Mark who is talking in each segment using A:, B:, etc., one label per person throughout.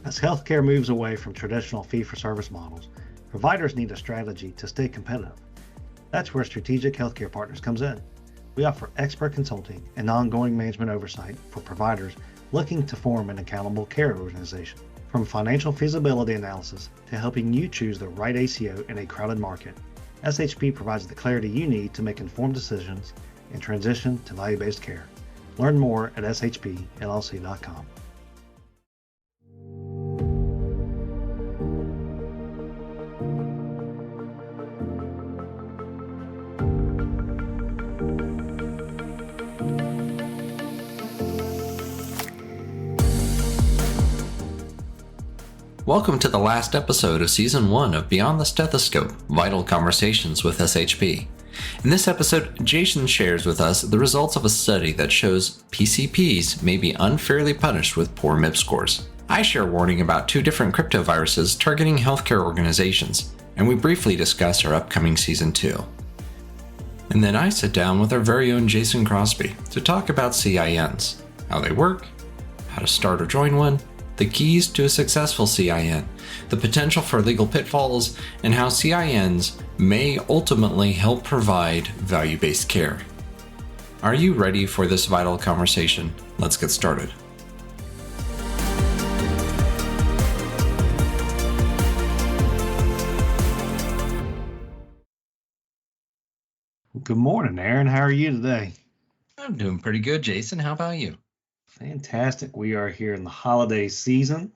A: As healthcare moves away from traditional fee-for-service models, providers need a strategy to stay competitive. That's where Strategic Healthcare Partners comes in. We offer expert consulting and ongoing management oversight for providers looking to form an accountable care organization. From financial feasibility analysis to helping you choose the right ACO in a crowded market, SHP provides the clarity you need to make informed decisions and transition to value-based care. Learn more at shpllc.com.
B: Welcome to the last episode of Season 1 of Beyond the Stethoscope, Vital Conversations with SHP. In this episode, Jason shares with us the results of a study that shows PCPs may be unfairly punished with poor MIPS scores. I share a warning about 2 different cryptoviruses targeting healthcare organizations, and we briefly discuss our upcoming Season 2. And then I sit down with our very own Jason Crosby to talk about CINs, how they work, how to start or join one, the keys to a successful CIN, the potential for legal pitfalls, and how CINs may ultimately help provide value-based care. Are you ready for this vital conversation? Let's get started.
A: Good morning, Aaron. How are you today?
B: I'm doing pretty good, Jason. How about you?
A: Fantastic. We are here in the holiday season.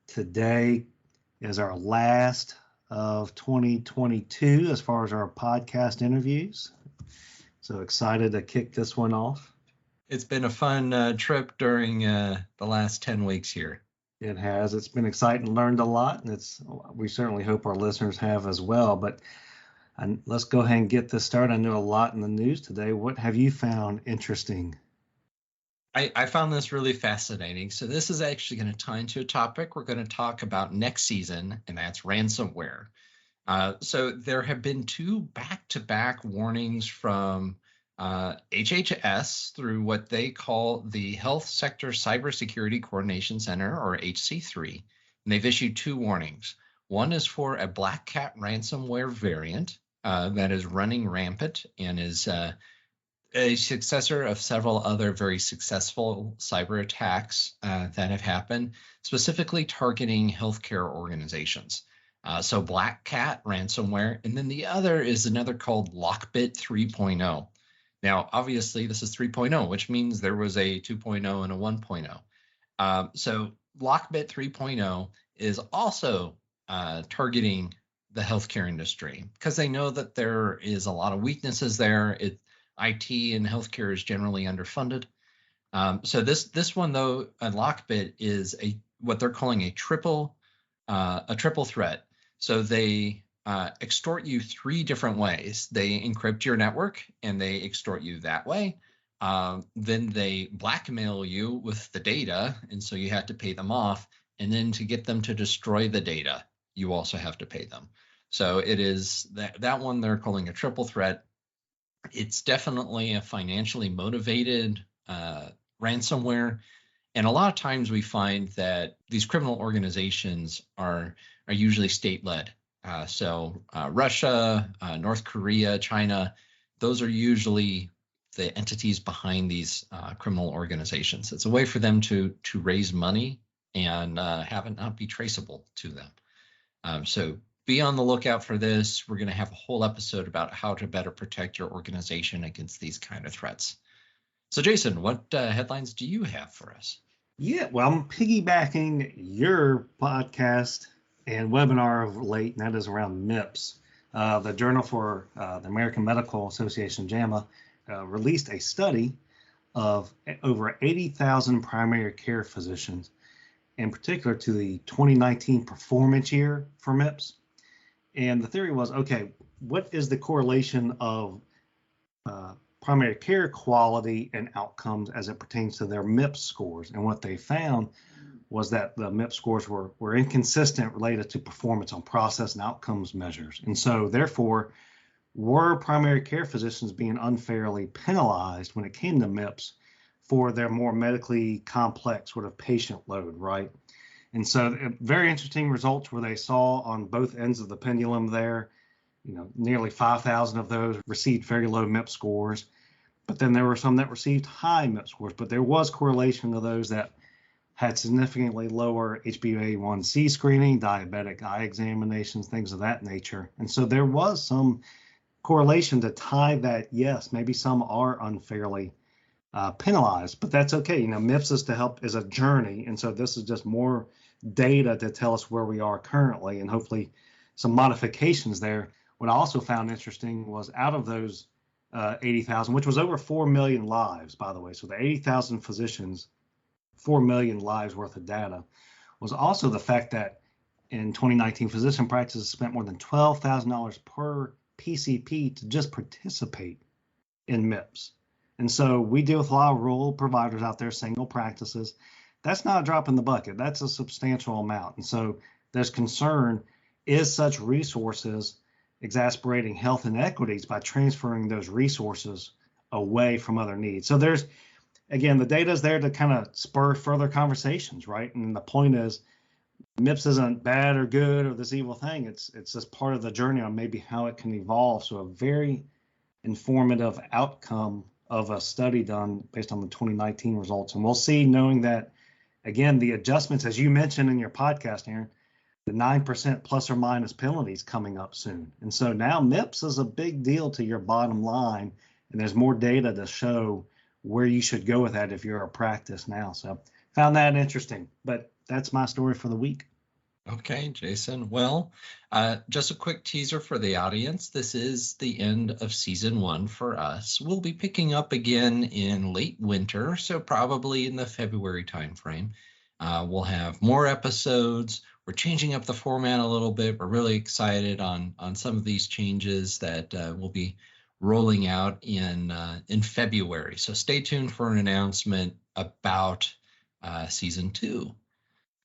A: Today is our last of 2022 as far as our podcast interviews. So excited to kick this one off.
B: It's been a fun trip during the last 10 weeks here.
A: It has. It's been exciting, learned a lot, and we certainly hope our listeners have as well. But let's go ahead and get this started. I know a lot in the news today. What have you found interesting?
B: I found this really fascinating. So this is actually going to tie into a topic we're going to talk about next season, and that's ransomware. So there have been 2 back-to-back warnings from HHS through what they call the Health Sector Cybersecurity Coordination Center, or HC3. And they've issued 2 warnings. One is for a Black Cat ransomware variant that is running rampant and is a successor of several other very successful cyber attacks that have happened, specifically targeting healthcare organizations. So Black Cat ransomware, and then the other is another called Lockbit 3.0. Now, obviously, this is 3.0, which means there was a 2.0 and a 1.0. So Lockbit 3.0 is also targeting the healthcare industry because they know that there is a lot of weaknesses there. IT and healthcare is generally underfunded. So this one, though, Lockbit is what they're calling a triple threat. So they extort you 3 different ways. They encrypt your network and they extort you that way. Then they blackmail you with the data, and so you have to pay them off. And then to get them to destroy the data, you also have to pay them. So it is that one they're calling a triple threat. It's definitely a financially motivated ransomware. And a lot of times we find that these criminal organizations are usually state-led. So Russia, North Korea, China, those are usually the entities behind these criminal organizations. It's a way for them to raise money and have it not be traceable to them. So be on the lookout for this. We're going to have a whole episode about how to better protect your organization against these kind of threats. So, Jason, what headlines do you have for us?
A: Yeah, well, I'm piggybacking your podcast and webinar of late, and that is around MIPS. The Journal for the American Medical Association, JAMA, released a study of over 80,000 primary care physicians, in particular to the 2019 performance year for MIPS. And the theory was, okay, what is the correlation of primary care quality and outcomes as it pertains to their MIPS scores? And what they found was that the MIPS scores were inconsistent related to performance on process and outcomes measures. And so therefore, were primary care physicians being unfairly penalized when it came to MIPS for their more medically complex sort of patient load, right? And so very interesting results where they saw on both ends of the pendulum there, nearly 5,000 of those received very low MIPS scores. But then there were some that received high MIPS scores, but there was correlation to those that had significantly lower HbA1c screening, diabetic eye examinations, things of that nature. And so there was some correlation to tie that, yes, maybe some are unfairly penalized, but that's okay. MIPS is a journey. And so this is just more data to tell us where we are currently and hopefully some modifications there. What I also found interesting was out of those 80,000, which was over 4 million lives, by the way. So the 80,000 physicians, 4 million lives worth of data, was also the fact that in 2019, physician practices spent more than $12,000 per PCP to just participate in MIPS. And so we deal with a lot of rural providers out there, single practices. That's not a drop in the bucket. That's a substantial amount. And so there's concern, is such resources exacerbating health inequities by transferring those resources away from other needs? So there's, again, the data is there to kind of spur further conversations, right? And the point is, MIPS isn't bad or good or this evil thing. It's just part of the journey on maybe how it can evolve. So a very informative outcome of a study done based on the 2019 results. And we'll see, knowing that, again, the adjustments, as you mentioned in your podcast, Aaron, the 9% plus or minus penalties coming up soon. And so now MIPS is a big deal to your bottom line, and there's more data to show where you should go with that if you're a practice now. So found that interesting, but that's my story for the week.
B: Okay, Jason. Well, just a quick teaser for the audience. This is the end of season 1 for us. We'll be picking up again in late winter, so probably in the February timeframe. We'll have more episodes. We're changing up the format a little bit. We're really excited on some of these changes that we'll be rolling out in February. So stay tuned for an announcement about season 2.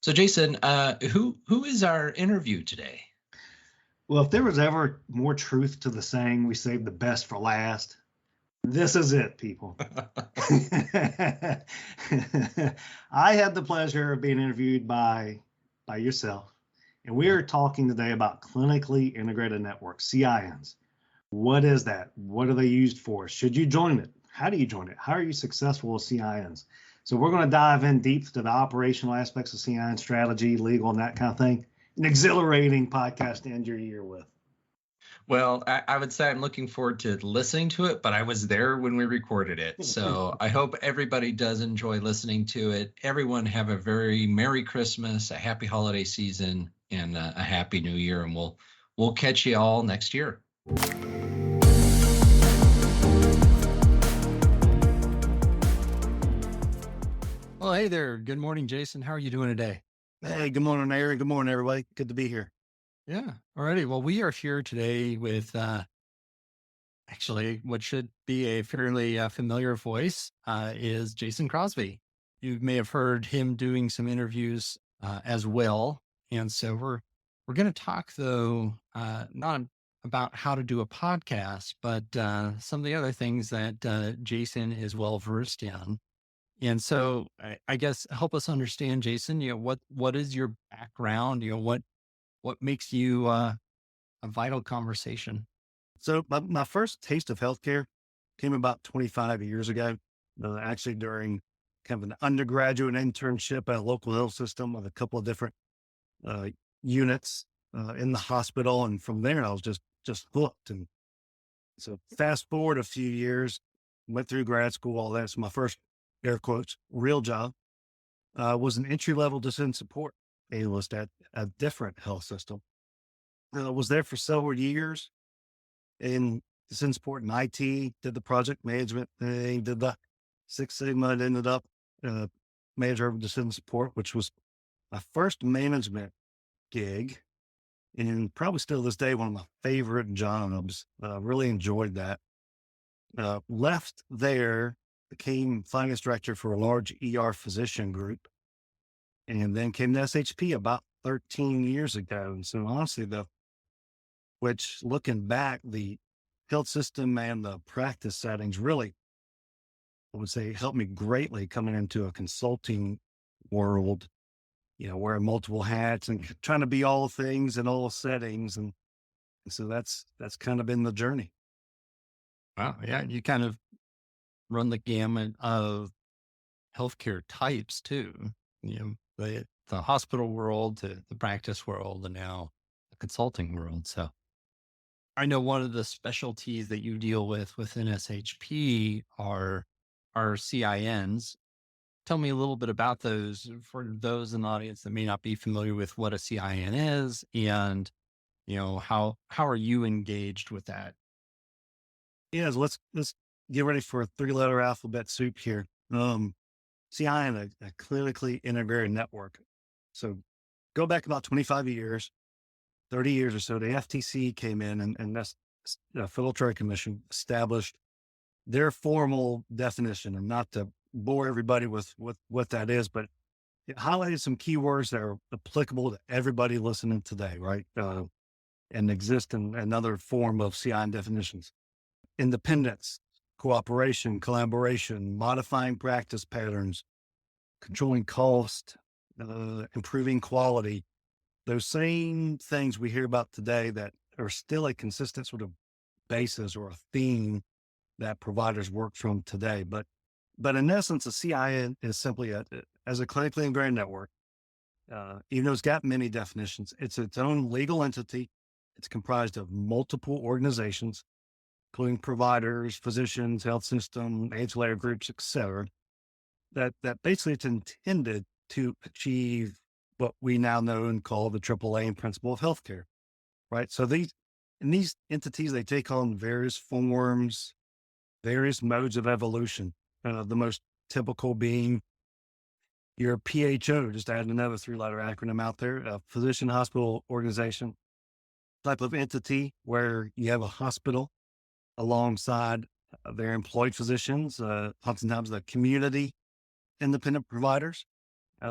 B: So Jason, who is our interview today?
A: Well, if there was ever more truth to the saying, we save the best for last, this is it, people. I had the pleasure of being interviewed by yourself, and we are talking today about clinically integrated networks, CINs. What is that? What are they used for? Should you join it? How do you join it? How are you successful with CINs? So we're going to dive in deep to the operational aspects of CIN strategy, legal, and that kind of thing. An exhilarating podcast to end your year with.
B: Well, I would say I'm looking forward to listening to it, but I was there when we recorded it. So I hope everybody does enjoy listening to it. Everyone have a very Merry Christmas, a happy holiday season, and a happy new year. And we'll catch you all next year.
C: Well, hey there. Good morning, Jason. How are you doing today?
D: Hey, good morning, Aaron. Good morning, everybody. Good to be here.
C: Yeah. Alrighty. Well, we are here today with actually what should be a fairly familiar voice is Jason Crosby. You may have heard him doing some interviews as well. And so we're going to talk, though, not about how to do a podcast, but some of the other things that Jason is well versed in. And so I guess help us understand, Jason, what is your background? What makes you a vital conversation?
D: So my first taste of healthcare came about 25 years ago, actually during kind of an undergraduate internship at a local health system with a couple of different units in the hospital. And from there, I was just hooked. And so fast forward a few years, went through grad school, all that. So my first, air quotes, real job was an entry-level decision support analyst at a different health system. Was there for several years in decision support and IT, did the project management thing, did the Six Sigma, and ended up manager of decision support, which was my first management gig. And probably still this day, one of my favorite jobs. Really enjoyed that. Left there, became finance director for a large ER physician group, and then came to SHP about 13 years ago. And so honestly, which looking back, the health system and the practice settings really, I would say, helped me greatly coming into a consulting world wearing multiple hats and trying to be all things in all settings. And so that's kind of been the journey.
C: Wow. Yeah. You kind of run the gamut of healthcare types too, the hospital world to the practice world and now the consulting world. So I know one of the specialties that you deal with within SHP are CINs. Tell me a little bit about those for those in the audience that may not be familiar with what a CIN is and, how are you engaged with that?
D: Yeah, so let's get ready for a 3-letter alphabet soup here. CIN, a clinically integrated network. So go back about 25 years, 30 years or so, the FTC came in and that's the Federal Trade Commission established their formal definition, and not to bore everybody with what that is, but it highlighted some keywords that are applicable to everybody listening today, right? And exist in another form of CIN definitions. Independence, cooperation, collaboration, modifying practice patterns, controlling cost, improving quality. Those same things we hear about today that are still a consistent sort of basis or a theme that providers work from today. But in essence, a CIN is simply as a clinically integrated network, even though it's got many definitions, it's its own legal entity. It's comprised of multiple organizations, including providers, physicians, health system, ancillary groups, et cetera, that basically it's intended to achieve what we now know and call the AAA principle of healthcare, right? So these entities, they take on various forms, various modes of evolution. The most typical being your PHO, just adding another 3-letter acronym out there, a physician hospital organization type of entity where you have a hospital alongside their employed physicians, oftentimes the community independent providers.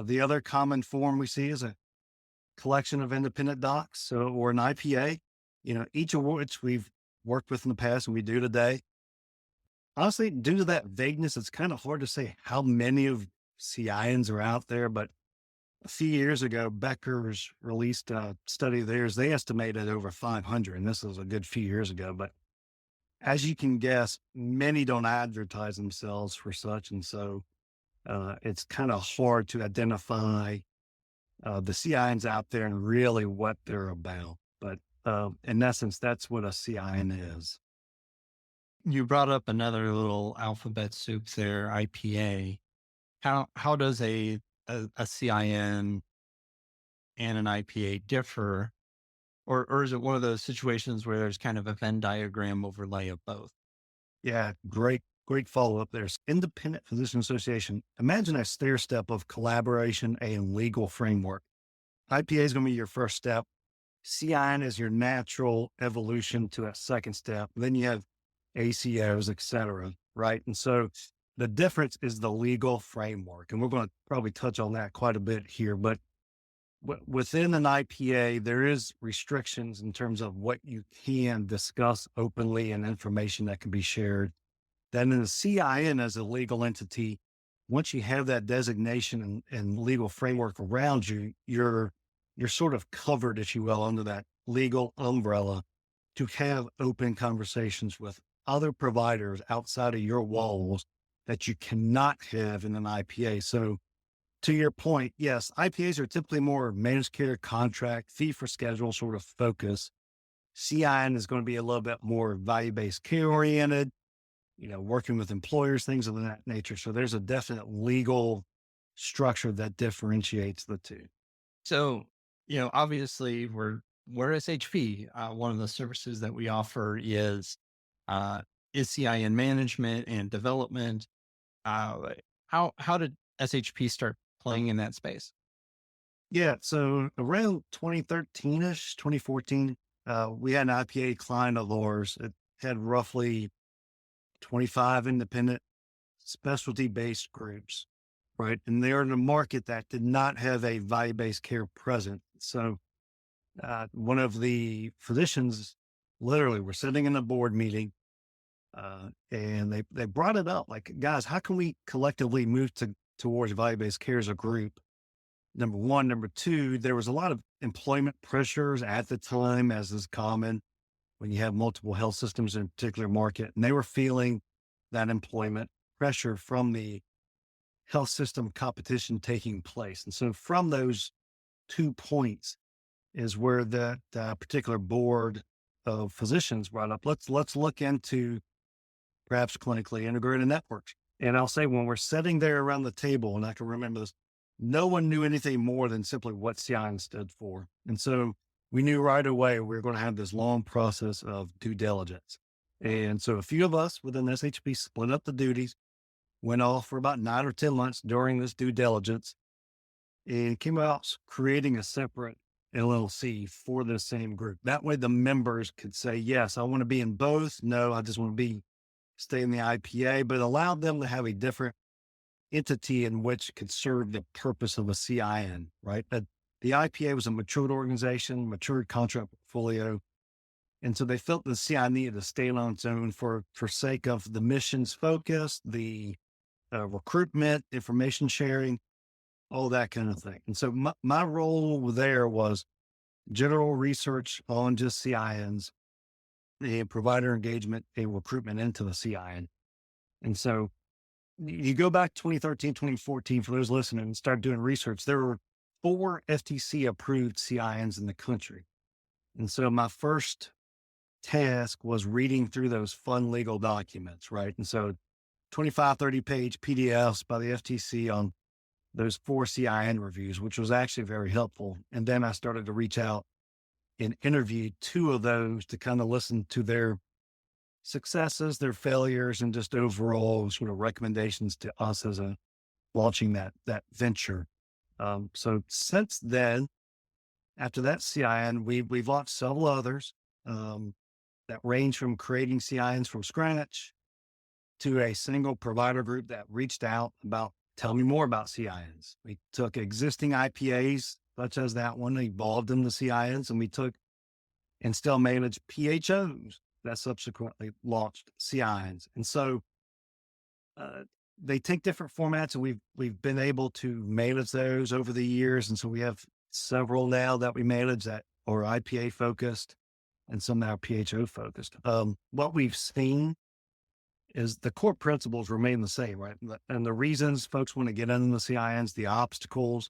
D: The other common form we see is a collection of independent docs, or an IPA, each of which we've worked with in the past and we do today. Honestly, due to that vagueness, it's kind of hard to say how many of CINs are out there, but a few years ago, Becker's released a study of theirs. They estimated over 500, and this was a good few years ago. But as you can guess, many don't advertise themselves for such. And so it's kind of hard to identify the CINs out there and really what they're about. But in essence, that's what a CIN is.
C: You brought up another little alphabet soup there, IPA. How does a CIN and an IPA differ? Or is it one of those situations where there's kind of a Venn diagram overlay of both?
D: Yeah, great follow-up there. Independent Physician Association. Imagine a stair step of collaboration and legal framework. IPA is going to be your first step. CIN is your natural evolution to a second step. Then you have ACOs, et cetera, right? And so the difference is the legal framework. And we're going to probably touch on that quite a bit here. But within an IPA, there is restrictions in terms of what you can discuss openly and information that can be shared. Then in the CIN as a legal entity, once you have that designation and legal framework around you, you're sort of covered, if you will, under that legal umbrella to have open conversations with other providers outside of your walls that you cannot have in an IPA. So to your point, yes, IPAs are typically more managed care contract, fee for schedule sort of focus. CIN is going to be a little bit more value-based care oriented, working with employers, things of that nature. So there's a definite legal structure that differentiates the two.
C: So, obviously we're SHP. One of the services that we offer is CIN management and development. How did SHP start playing in that space?
D: Yeah. So around 2013-ish, 2014, we had an IPA client of ours. It had roughly 25 independent specialty-based groups, right? And they're in a market that did not have a value-based care present. So one of the physicians literally were sitting in a board meeting and they brought it up like, guys, how can we collectively move towards value-based care as a group? number one. Number two, there was a lot of employment pressures at the time, as is common when you have multiple health systems in a particular market. And they were feeling that employment pressure from the health system competition taking place. And so from those 2 points is where that particular board of physicians brought up, let's look into perhaps clinically integrated networks. And I'll say, when we're sitting there around the table, and I can remember this, no one knew anything more than simply what CIN stood for. And so we knew right away we were going to have this long process of due diligence. And so a few of us within SHP split up the duties, went off for about 9 or 10 months during this due diligence, and came out creating a separate LLC for the same group. That way the members could say, yes, I want to be in both. No, I just want to stay in the IPA, but allowed them to have a different entity in which could serve the purpose of a CIN, right? But the IPA was a matured organization, matured contract portfolio. And so they felt the CIN needed to stay on its own for sake of the missions focus, the recruitment, information sharing, all that kind of thing. And so my role there was general research on just CINs and provider engagement and recruitment into the CIN. And so you go back 2013, 2014, for those listening, and start doing research, there were 4 FTC approved CINs in the country. And so my first task was reading through those fun legal documents, right? And so 25, 30 page PDFs by the FTC on those 4 CIN reviews, which was actually very helpful. And then I started to reach out and interview 2 of those to kind of listen to their successes, their failures, and just overall sort of recommendations to us as launching that venture. So since then, after that CIN, we've launched several others that range from creating CINs from scratch to a single provider group that reached out about, tell me more about CINs. We took existing IPAs, such as that one, evolved into CINs, and we took and still manage PHOs that subsequently launched CINs. And so they take different formats, and we've been able to manage those over the years. And so we have several now that we manage that are IPA focused and some that are PHO focused. What we've seen is the core principles remain the same, right? And the reasons folks want to get into the CINs, the obstacles,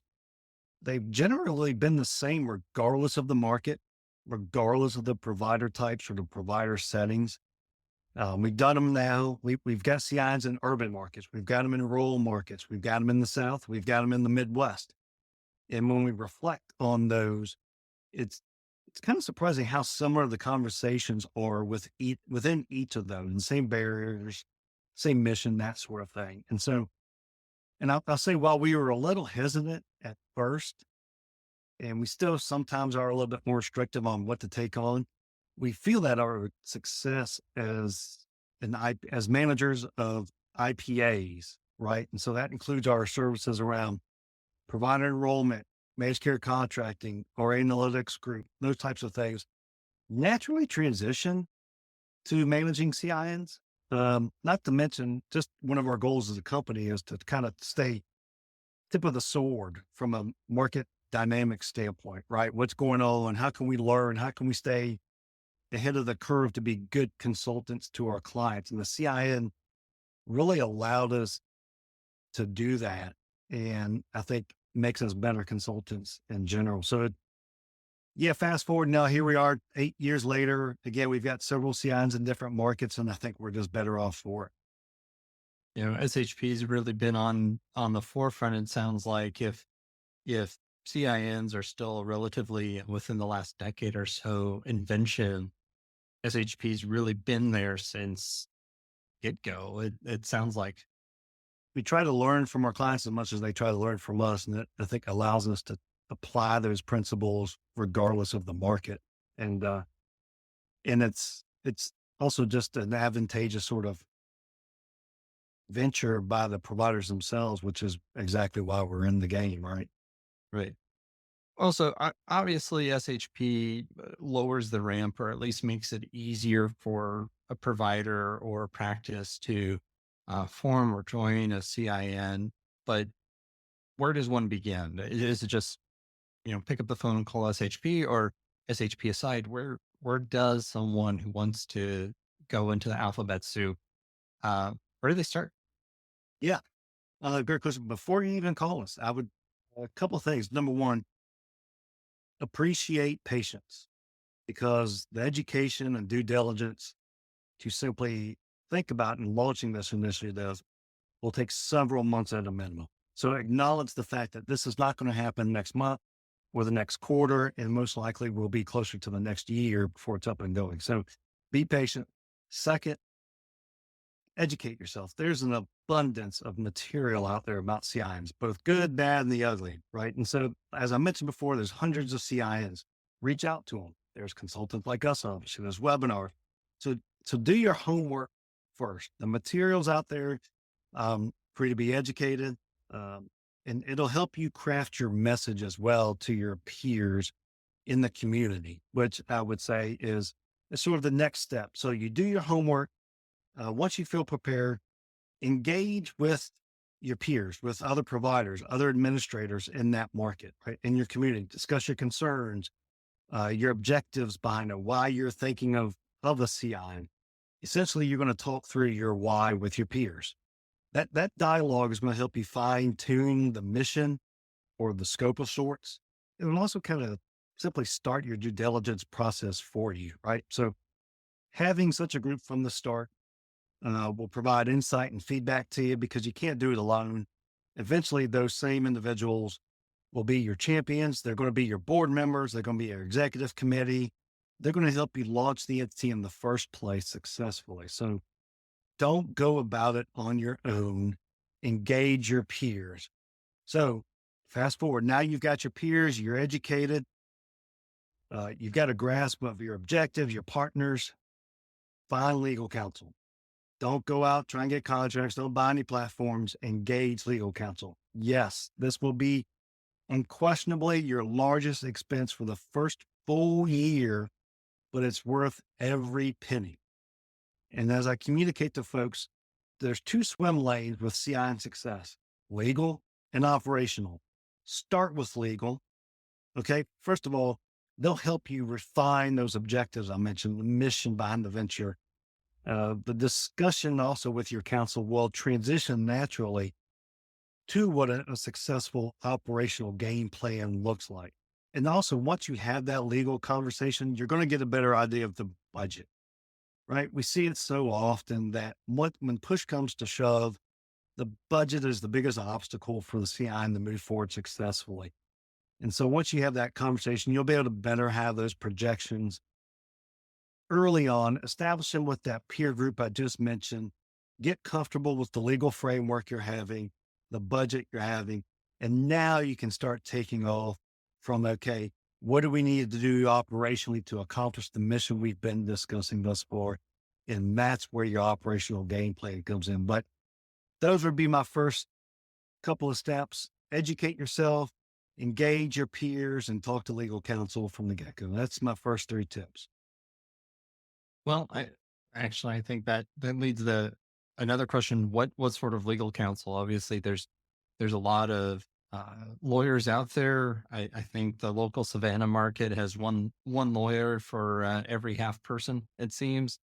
D: they've generally been the same regardless of the market, regardless of the provider types or the provider settings. We've done them now. We've got CINs in urban markets. We've got them in rural markets. We've got them in the South. We've got them in the Midwest. And when we reflect on those, it's kind of surprising how similar the conversations are within each of those, and same barriers, same mission, that sort of thing. And so, and I'll say, while we were a little hesitant at first, and we still sometimes are a little bit more restrictive on what to take on, we feel that our success as managers of IPAs, right? And so that includes our services around provider enrollment, managed care contracting, or analytics group, those types of things, naturally transition to managing CINs. Not to mention, just one of our goals as a company is to kind of stay tip of the sword from a market dynamic standpoint, right? What's going on? How can we learn? How can we stay ahead of the curve to be good consultants to our clients? And the CIN really allowed us to do that. And I think makes us better consultants in general. So fast forward now, here we are 8 years later. Again, we've got several CINs in different markets, and I think we're just better off for it.
C: You know, SHP's really been on the forefront. It sounds like if CINs are still relatively within the last decade or so invention, SHP's really been there since get-go. It sounds like.
D: We try to learn from our clients as much as they try to learn from us. And that, I think, allows us to apply those principles regardless of the market. And it's also just an advantageous sort of venture by the providers themselves, which is exactly why we're in the game, right?
C: Right. Also, obviously, SHP lowers the ramp, or at least makes it easier for a provider or a practice to form or join a CIN. But where does one begin? Is it just, pick up the phone and call SHP, or SHP aside, where does someone who wants to go into the alphabet soup, where do they start?
D: Yeah. Great question. Before you even call us, I would, a couple of things. Number one, appreciate patience, because the education and due diligence to simply think about and launching this initiative will take several months at a minimum. So acknowledge the fact that this is not going to happen next month or the next quarter, and most likely will be closer to the next year before it's up and going. So be patient. Second, educate yourself. There's an abundance of material out there about CINs, both good, bad, and the ugly, right? And so, as I mentioned before, there's hundreds of CINs. Reach out to them. There's consultants like us, obviously. There's webinars. So do your homework first. The material's out there for you to be educated, and it'll help you craft your message as well to your peers in the community, which I would say is sort of the next step. So you do your homework. Once you feel prepared, engage with your peers, with other providers, other administrators in that market, right? In your community, discuss your concerns, your objectives behind it, why you're thinking of a CI. Essentially, you're going to talk through your why with your peers. That dialogue is going to help you fine tune the mission or the scope of sorts. It will also kind of simply start your due diligence process for you, right? So having such a group from the start will provide insight and feedback to you, because you can't do it alone. Eventually, those same individuals will be your champions. They're going to be your board members. They're going to be your executive committee. They're going to help you launch the entity in the first place successfully. So don't go about it on your own. Engage your peers. So fast forward. Now you've got your peers, you're educated. You've got a grasp of your objectives, your partners. Find legal counsel. Don't go out, try and get contracts. Don't buy any platforms. Engage legal counsel. Yes, this will be unquestionably your largest expense for the first full year, but it's worth every penny. And as I communicate to folks, there's two swim lanes with CIN success: legal and operational. Start with legal. Okay. First of all, they'll help you refine those objectives I mentioned, the mission behind the venture. The discussion also with your counsel will transition naturally to what a successful operational game plan looks like. And also, once you have that legal conversation, you're going to get a better idea of the budget, right? We see it so often that when push comes to shove, the budget is the biggest obstacle for the CIN to move forward successfully. And so once you have that conversation, you'll be able to better have those projections early on. Establish them with that peer group I just mentioned. Get comfortable with the legal framework you're having, the budget you're having, and now you can start taking off from, okay, what do we need to do operationally to accomplish the mission we've been discussing thus far? And that's where your operational game plan comes in. But those would be my first couple of steps. Educate yourself, engage your peers, and talk to legal counsel from the get-go. That's my first 3 tips.
C: Well, I think that leads to another question. What sort of legal counsel? Obviously, there's a lot of lawyers out there. I think the local Savannah market has one lawyer for every half person, it seems.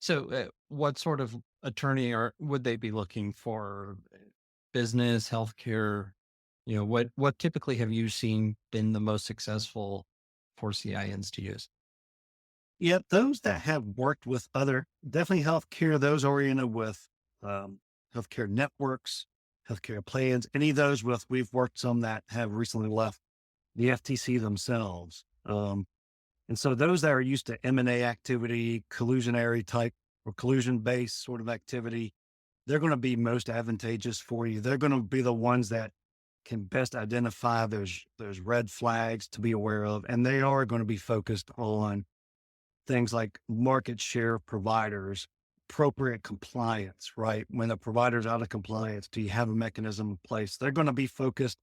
C: So what sort of attorney would they be looking for? Business, healthcare? What typically have you seen been the most successful for CINs to use?
D: Yeah, those that have worked with definitely healthcare, those oriented with healthcare networks, healthcare plans, any of those we've worked some that have recently left the FTC themselves. And so those that are used to M&A activity, collusionary type or collusion-based sort of activity, they're going to be most advantageous for you. They're going to be the ones that can best identify those red flags to be aware of. And they are going to be focused on things like market share providers, appropriate compliance, right? When a provider's out of compliance, do you have a mechanism in place? They're going to be focused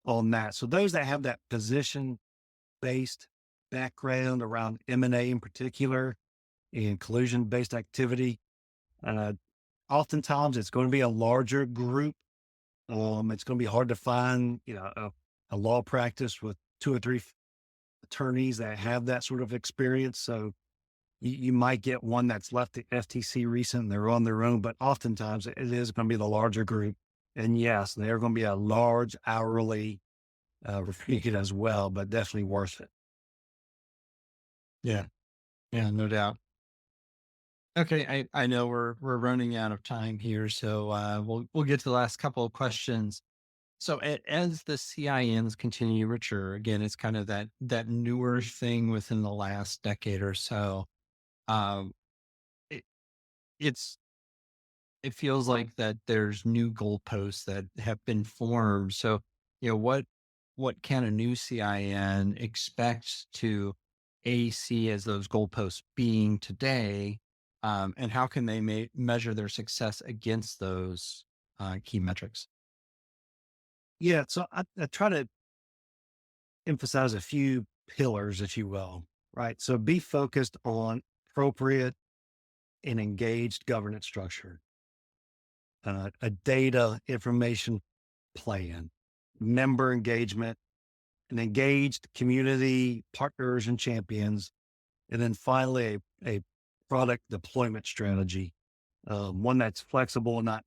D: on that. So those that have that position-based background around M&A in particular and collusion-based activity, oftentimes it's going to be a larger group It's going to be hard to find, a law practice with 2 or 3 attorneys that have that sort of experience. So you might get one that's left the FTC recent and they're on their own, but oftentimes it is going to be the larger group. And yes, they're going to be a large hourly fee as well, but definitely worth it.
C: Yeah. Yeah, no doubt. Okay, I know we're running out of time here, so we'll get to the last couple of questions. So as the CINs continue to mature, again, it's kind of that newer thing within the last decade or so. Um, it, it's it feels like that there's new goalposts that have been formed. So, what can a new CIN expect to see as those goalposts being today? And how can they measure their success against those key metrics?
D: Yeah. So I try to emphasize a few pillars, if you will, right? So be focused on appropriate and engaged governance structure, a data information plan, member engagement, an engaged community partners and champions, and then finally a product deployment strategy, one that's flexible, not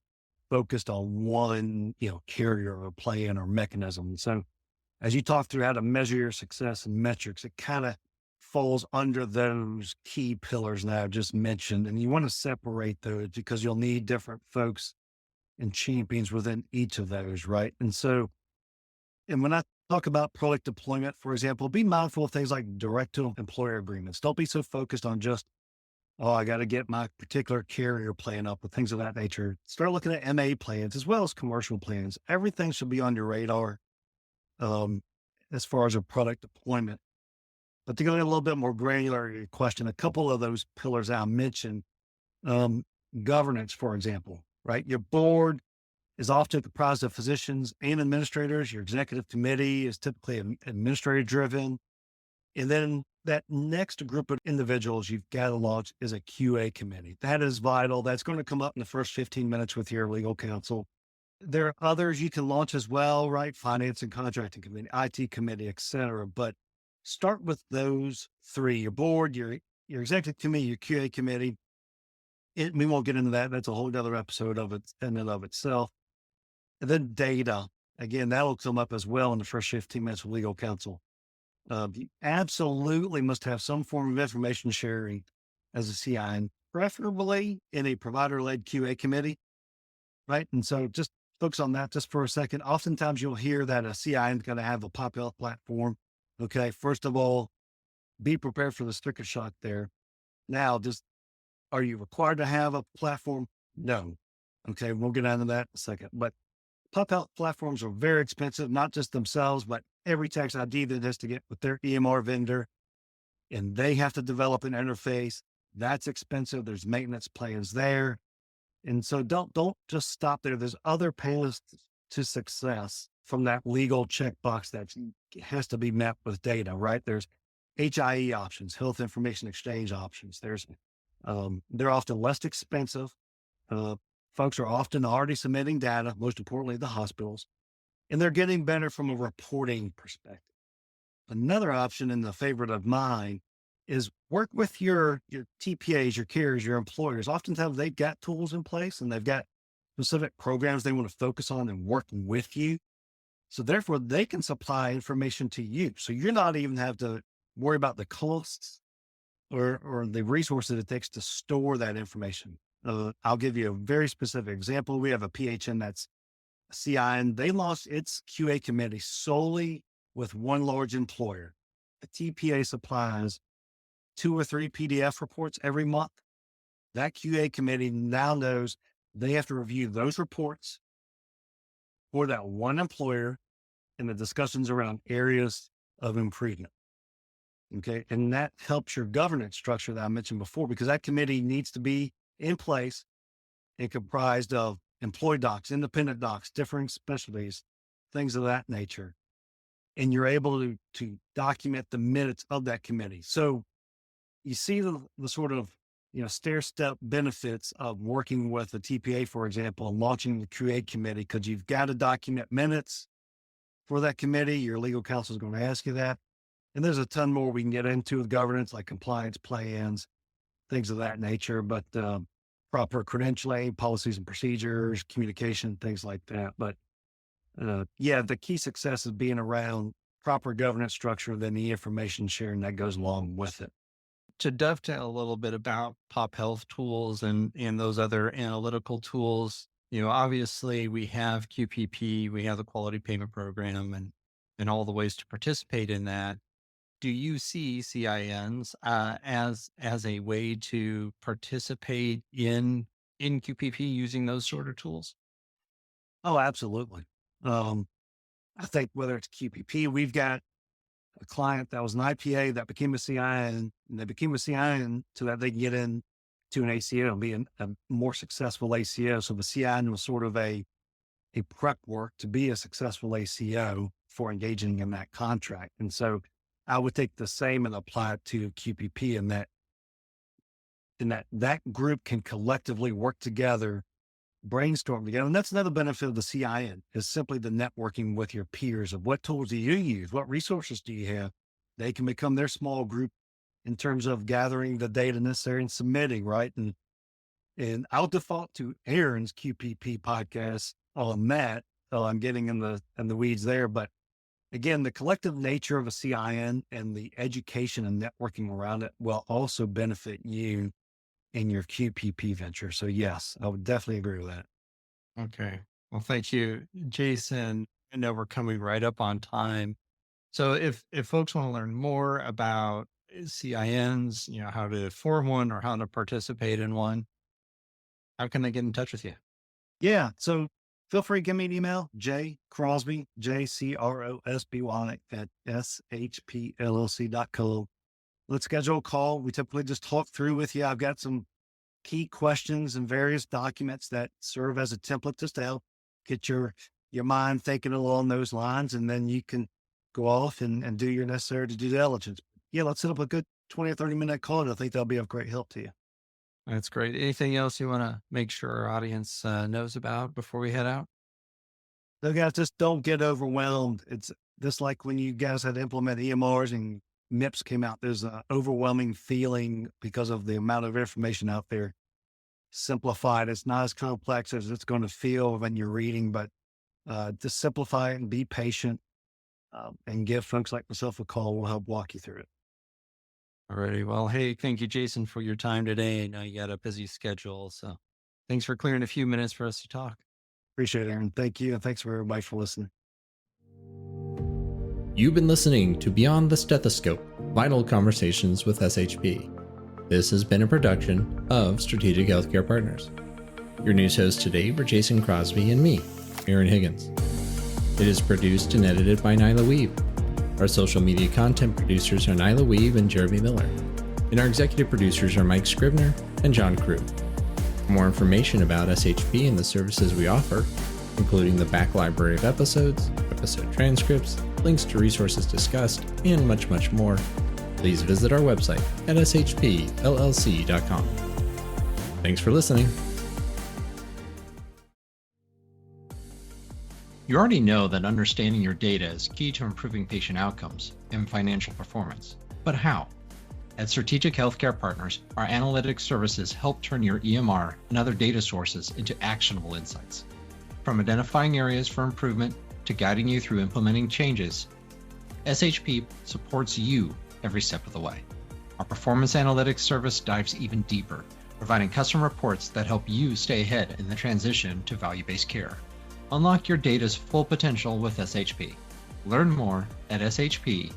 D: focused on one, carrier or plan or mechanism. So as you talk through how to measure your success and metrics, it kind of falls under those key pillars that I've just mentioned. And you want to separate those because you'll need different folks and champions within each of those, right? And when I talk about product deployment, for example, be mindful of things like direct to employer agreements. Don't be so focused on just, oh, I got to get my particular carrier plan up with things of that nature. Start looking at MA plans as well as commercial plans. Everything should be on your radar as far as a product deployment. But to go a little bit more granular in your question, a couple of those pillars I mentioned, governance, for example, right? Your board is often comprised of physicians and administrators. Your executive committee is typically administrator driven. And then that next group of individuals you've got to launch is a QA committee. That is vital. That's going to come up in the first 15 minutes with your legal counsel. There are others you can launch as well, right? Finance and contracting committee, IT committee, et cetera. But start with those 3, your board, your executive committee, your QA committee. We won't get into that. That's a whole other episode of it in and of itself. And then data, again, that will come up as well in the first 15 minutes with legal counsel. You absolutely must have some form of information sharing as a CIN, preferably in a provider-led QA committee, right? And so just focus on that just for a second. Oftentimes you'll hear that a CIN is going to have a pop health platform. Okay. First of all, be prepared for the sticker shock there. Now, are you required to have a platform? No. Okay. We'll get into that in a second, but pop health platforms are very expensive, not just themselves, but every tax ID that has to get with their EMR vendor, and they have to develop an interface. That's expensive. There's maintenance plans there. And so don't just stop there. There's other paths to success from that legal checkbox that has to be met with data, right? There's HIE options, health information exchange options. They're often less expensive. Folks are often already submitting data, most importantly, the hospitals, and they're getting better from a reporting perspective. Another option, and the favorite of mine, is work with your TPAs, your carriers, your employers. Oftentimes they've got tools in place and they've got specific programs they want to focus on and work with you. So therefore they can supply information to you. So you're not even have to worry about the costs or the resources it takes to store that information. I'll give you a very specific example. We have a PHN that's a CIN. They launched its QA committee solely with one large employer. The TPA supplies 2 or 3 PDF reports every month. That QA committee now knows they have to review those reports for that one employer and the discussions around areas of improvement. Okay. And that helps your governance structure that I mentioned before, because that committee needs to be in place and comprised of employee docs, independent docs, differing specialties, things of that nature. And you're able to document the minutes of that committee. So you see the sort of stair-step benefits of working with a TPA, for example, and launching the QA committee, because you've got to document minutes for that committee. Your legal counsel is going to ask you that. And there's a ton more we can get into with governance, like compliance plans, things of that nature, but proper credentialing, policies and procedures, communication, things like that. But the key success is being around proper governance structure, then the information sharing that goes along with it.
C: To dovetail a little bit about pop health tools and those other analytical tools, obviously we have QPP, we have the quality payment program and all the ways to participate in that. Do you see CINs as a way to participate in QPP using those sort of tools?
D: Oh, absolutely. I think whether it's QPP, we've got a client that was an IPA that became a CIN, and they became a CIN so that they can get in to an ACO and be a more successful ACO. So the CIN was sort of a prep work to be a successful ACO for engaging in that contract. And so I would take the same and apply it to QPP, in that group can collectively work together, brainstorm together. And that's another benefit of the CIN, is simply the networking with your peers of what tools do you use? What resources do you have? They can become their small group in terms of gathering the data necessary and submitting, right? And I'll default to Aaron's QPP podcast on that. So I'm getting in the weeds there, but again, the collective nature of a CIN and the education and networking around it will also benefit you in your QPP venture. So yes, I would definitely agree with that.
C: Okay. Well, thank you, Jason. I know we're coming right up on time. So if folks want to learn more about CINs, how to form one or how to participate in one, how can they get in touch with you?
D: Yeah. So feel free to give me an email, Crosby, JCROSBY at shpllc.com. Let's schedule a call. We typically just talk through with you. I've got some key questions and various documents that serve as a template just to help get your mind thinking along those lines. And then you can go off and do your necessary due diligence. Yeah, let's set up a good 20 or 30 minute call. And I think that'll be of great help to you.
C: That's great. Anything else you want to make sure our audience knows about before we head out?
D: So guys, just don't get overwhelmed. It's just like when you guys had to implement EMRs and MIPS came out, there's an overwhelming feeling because of the amount of information out there. Simplify it. It's not as complex as it's going to feel when you're reading, but just simplify it and be patient and give folks like myself a call. We'll help walk you through it.
C: Alrighty. Well, hey, thank you, Jason, for your time today. I know you got a busy schedule, so thanks for clearing a few minutes for us to talk.
D: Appreciate it, Aaron. Thank you. And thanks for everybody for listening.
E: You've been listening to Beyond the Stethoscope, Vital Conversations with SHP. This has been a production of Strategic Healthcare Partners. Your news hosts today were Jason Crosby and me, Aaron Higgins. It is produced and edited by Nyla Wiebe. Our social media content producers are Nyla Wiebe and Jeremy Miller. And our executive producers are Mike Scribner and John Crew. For more information about SHP and the services we offer, including the back library of episodes, episode transcripts, links to resources discussed, and much, much more, please visit our website at shpllc.com. Thanks for listening.
B: You already know that understanding your data is key to improving patient outcomes and financial performance. But how? At Strategic Healthcare Partners, our analytics services help turn your EMR and other data sources into actionable insights. From identifying areas for improvement to guiding you through implementing changes, SHP supports you every step of the way. Our performance analytics service dives even deeper, providing custom reports that help you stay ahead in the transition to value-based care. Unlock your data's full potential with SHP. Learn more at shpllc.com.